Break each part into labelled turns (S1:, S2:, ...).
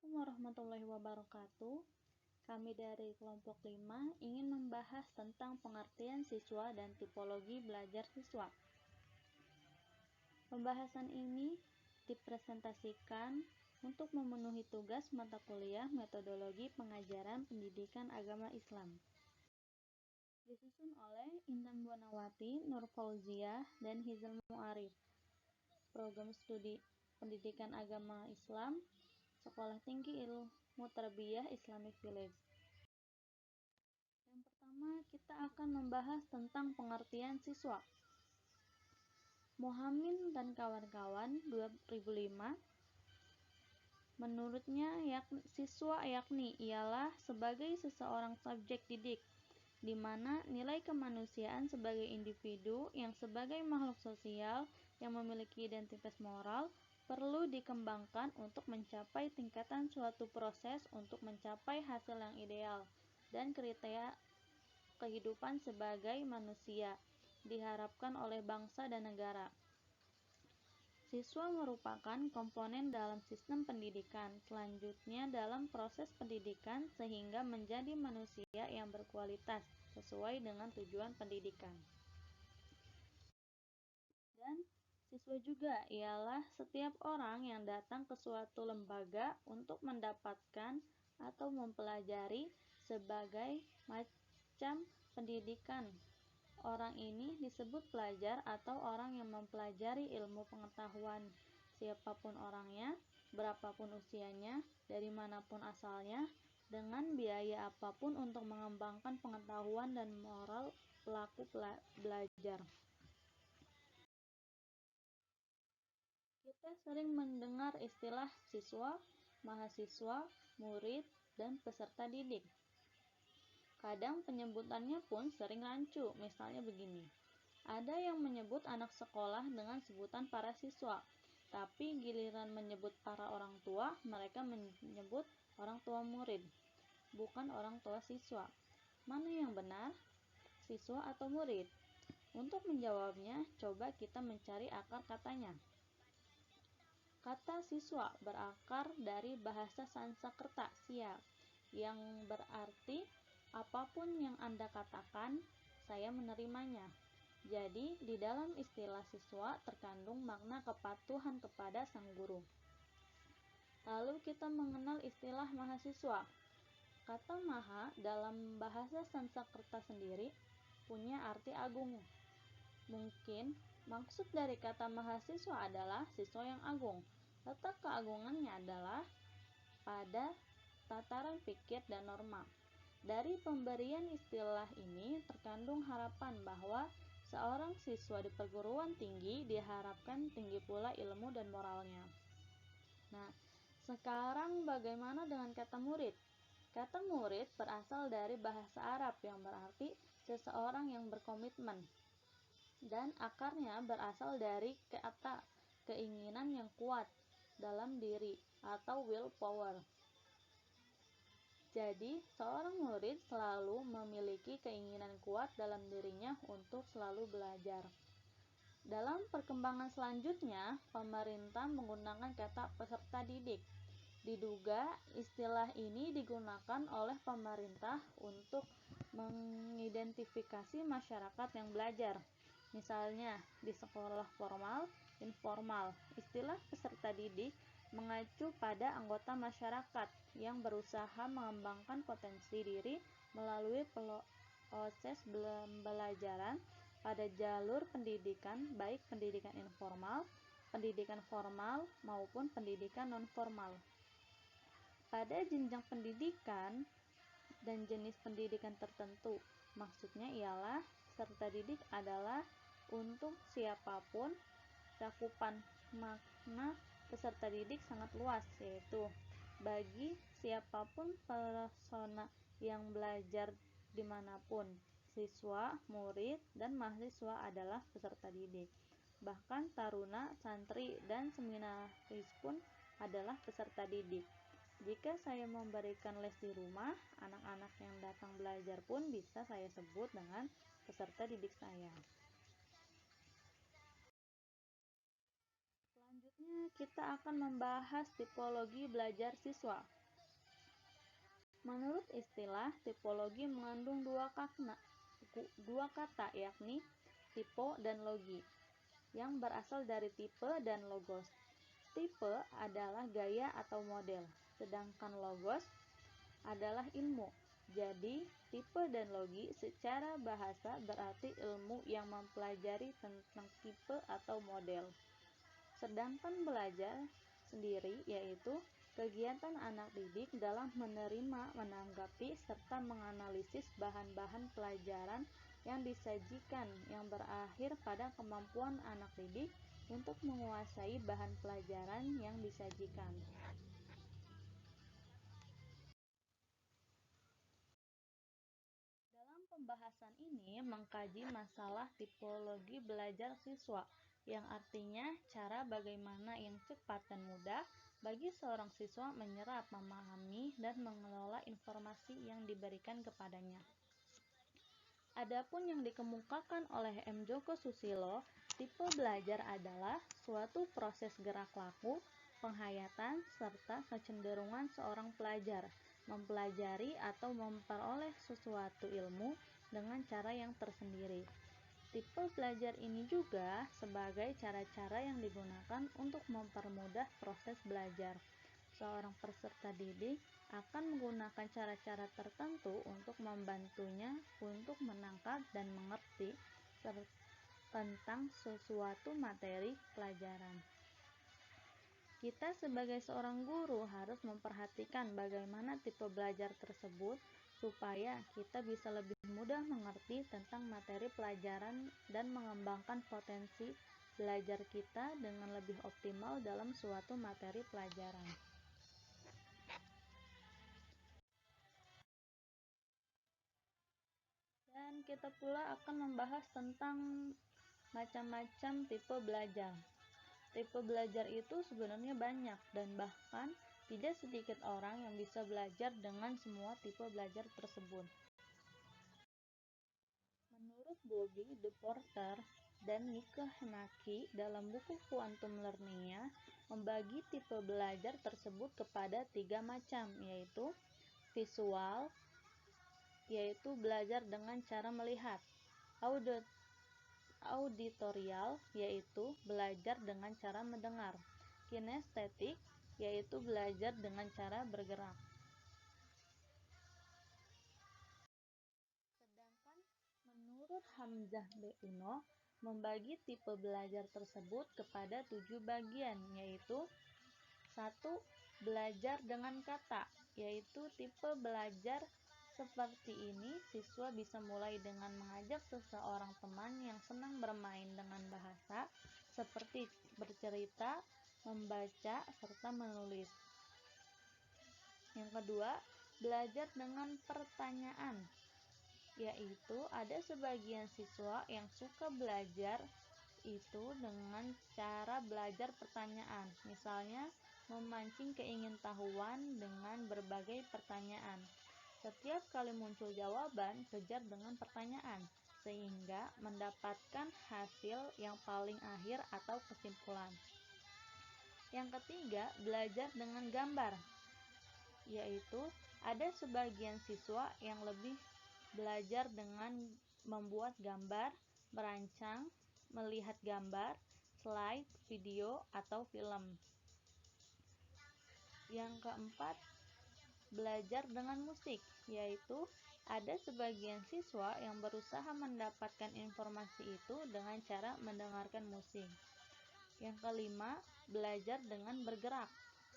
S1: Assalamualaikum warahmatullahi wabarakatuh. Kami dari kelompok 5 ingin membahas tentang pengertian siswa dan tipologi belajar siswa. Pembahasan ini dipresentasikan untuk memenuhi tugas mata kuliah Metodologi Pengajaran Pendidikan Agama Islam. Disusun oleh Intan Buanawati, Nur Fauziah, dan Hizal Mu'arif. Program Studi Pendidikan Agama Islam, Sekolah Tinggi Ilmu Tarbiyah Islamic Village. Yang pertama, kita akan membahas tentang pengertian siswa. Mohamin dan kawan-kawan 2005, menurutnya siswa yakni ialah sebagai seseorang subjek didik, di mana nilai kemanusiaan sebagai individu yang sebagai makhluk sosial yang memiliki identitas moral perlu dikembangkan untuk mencapai tingkatan suatu proses untuk mencapai hasil yang ideal dan kriteria kehidupan sebagai manusia diharapkan oleh bangsa dan negara. Siswa merupakan komponen dalam sistem pendidikan selanjutnya dalam proses pendidikan sehingga menjadi manusia yang berkualitas sesuai dengan tujuan pendidikan. Dan siswa juga ialah setiap orang yang datang ke suatu lembaga untuk mendapatkan atau mempelajari sebagai macam pendidikan. Orang ini disebut pelajar atau orang yang mempelajari ilmu pengetahuan. Siapapun orangnya, berapapun usianya, dari manapun asalnya, dengan biaya apapun untuk mengembangkan pengetahuan dan moral pelaku belajar. Kita sering mendengar istilah siswa, mahasiswa, murid, dan peserta didik. Kadang penyebutannya pun sering rancu, misalnya begini. Ada yang menyebut anak sekolah dengan sebutan para siswa, tapi giliran menyebut para orang tua, mereka menyebut orang tua murid, bukan orang tua siswa. Mana yang benar, siswa atau murid? Untuk menjawabnya, coba kita mencari akar katanya. Kata siswa berakar dari bahasa Sanskerta Sia, yang berarti apapun yang Anda katakan, saya menerimanya. Jadi, di dalam istilah siswa terkandung makna kepatuhan kepada sang guru. Lalu kita mengenal istilah mahasiswa. Kata maha dalam bahasa Sanskerta sendiri punya arti agung. Mungkin maksud dari kata mahasiswa adalah siswa yang agung. Letak keagungannya adalah pada tataran pikir dan norma. Dari pemberian istilah ini terkandung harapan bahwa seorang siswa di perguruan tinggi diharapkan tinggi pula ilmu dan moralnya. Nah, sekarang bagaimana dengan kata murid? Kata murid berasal dari bahasa Arab yang berarti seseorang yang berkomitmen. Dan akarnya berasal dari kata keinginan yang kuat dalam diri atau willpower. Jadi, seorang murid selalu memiliki keinginan kuat dalam dirinya untuk selalu belajar. Dalam perkembangan selanjutnya, pemerintah menggunakan kata peserta didik. Diduga istilah ini digunakan oleh pemerintah untuk mengidentifikasi masyarakat yang belajar. Misalnya, di sekolah formal, informal, istilah peserta didik mengacu pada anggota masyarakat yang berusaha mengembangkan potensi diri melalui proses pembelajaran pada jalur pendidikan, baik pendidikan informal, pendidikan formal, maupun pendidikan non-formal. Pada jenjang pendidikan dan jenis pendidikan tertentu, maksudnya ialah peserta didik adalah untuk siapapun. Cakupan makna peserta didik sangat luas, yaitu bagi siapapun persona yang belajar dimanapun. Siswa, murid, dan mahasiswa adalah peserta didik. Bahkan taruna, santri, dan seminaris pun adalah peserta didik. Jika saya memberikan les di rumah, anak-anak yang datang belajar pun bisa saya sebut dengan peserta didik saya. Selanjutnya Kita akan membahas tipologi belajar siswa. Menurut istilah, tipologi mengandung dua kata, yakni tipe dan logi, yang berasal dari tipe dan logos. Tipe adalah gaya atau model, sedangkan logos adalah ilmu. Jadi, tipe dan logi secara bahasa berarti ilmu yang mempelajari tentang tipe atau model. Sedangkan belajar sendiri yaitu kegiatan anak didik dalam menerima, menanggapi, serta menganalisis bahan-bahan pelajaran yang disajikan yang berakhir pada kemampuan anak didik untuk menguasai bahan pelajaran yang disajikan. Dalam pembahasan ini mengkaji masalah tipologi belajar siswa, yang artinya cara bagaimana yang cepat dan mudah bagi seorang siswa menyerap, memahami, dan mengelola informasi yang diberikan kepadanya. Adapun yang dikemukakan oleh M. Joko Susilo, tipe belajar adalah suatu proses gerak laku, penghayatan, serta kecenderungan seorang pelajar mempelajari atau memperoleh sesuatu ilmu dengan cara yang tersendiri. Tipe belajar ini juga sebagai cara-cara yang digunakan untuk mempermudah proses belajar. Seorang peserta didik akan menggunakan cara-cara tertentu untuk membantunya untuk menangkap dan mengerti tentang sesuatu materi pelajaran. Kita sebagai seorang guru harus memperhatikan bagaimana tipe belajar tersebut supaya kita bisa lebih mudah mengerti tentang materi pelajaran dan mengembangkan potensi belajar kita dengan lebih optimal dalam suatu materi pelajaran. Dan kita pula akan membahas tentang macam-macam tipe belajar. Tipe belajar itu sebenarnya banyak dan bahkan tidak sedikit orang yang bisa belajar dengan semua tipe belajar tersebut. Menurut Bobby De Porter dan Nike Hemaki dalam buku Quantum Learning-nya, membagi tipe belajar tersebut kepada 3 macam, yaitu visual, yaitu belajar dengan cara melihat, auditorial, yaitu belajar dengan cara mendengar, kinestetik, yaitu belajar dengan cara bergerak. Sedangkan menurut Hamzah B. Uno, membagi tipe belajar tersebut kepada 7 bagian, yaitu 1. Belajar dengan kata, yaitu tipe belajar seperti ini, siswa bisa mulai dengan mengajak seseorang teman yang senang bermain dengan bahasa, seperti bercerita, membaca, serta menulis. Yang kedua, belajar dengan pertanyaan, yaitu ada sebagian siswa yang suka belajar itu dengan cara belajar pertanyaan, misalnya memancing keingintahuan dengan berbagai pertanyaan. Setiap kali muncul jawaban, kejar dengan pertanyaan, sehingga mendapatkan hasil yang paling akhir atau kesimpulan. Yang ketiga, belajar dengan gambar, yaitu ada sebagian siswa yang lebih belajar dengan membuat gambar, merancang, melihat gambar, slide, video, atau film. Yang keempat, belajar dengan musik, yaitu ada sebagian siswa yang berusaha mendapatkan informasi itu dengan cara mendengarkan musik. Yang kelima, belajar dengan bergerak,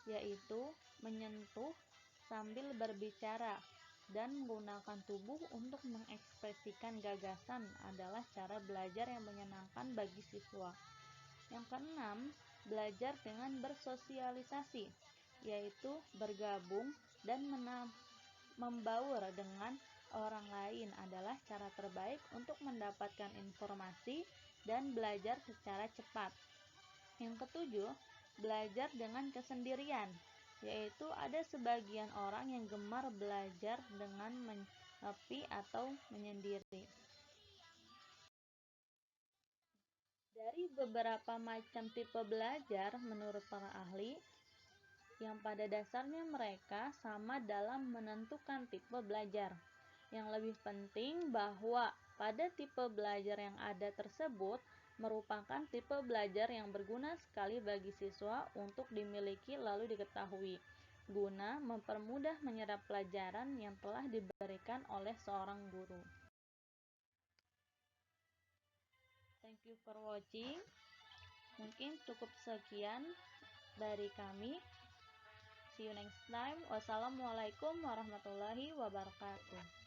S1: yaitu menyentuh sambil berbicara dan menggunakan tubuh untuk mengekspresikan gagasan adalah cara belajar yang menyenangkan bagi siswa. Yang keenam, belajar dengan bersosialisasi, yaitu bergabung dan membaur dengan orang lain adalah cara terbaik untuk mendapatkan informasi dan belajar secara cepat. Yang ketujuh, belajar dengan kesendirian, yaitu ada sebagian orang yang gemar belajar dengan menepi atau menyendiri. Dari beberapa macam tipe belajar menurut para ahli, yang pada dasarnya mereka sama dalam menentukan tipe belajar. Yang lebih penting bahwa pada tipe belajar yang ada tersebut merupakan tipe belajar yang berguna sekali bagi siswa untuk dimiliki lalu diketahui, guna mempermudah menyerap pelajaran yang telah diberikan oleh seorang guru. Thank you for watching. Mungkin cukup sekian dari kami. See you next time. Wassalamualaikum warahmatullahi wabarakatuh.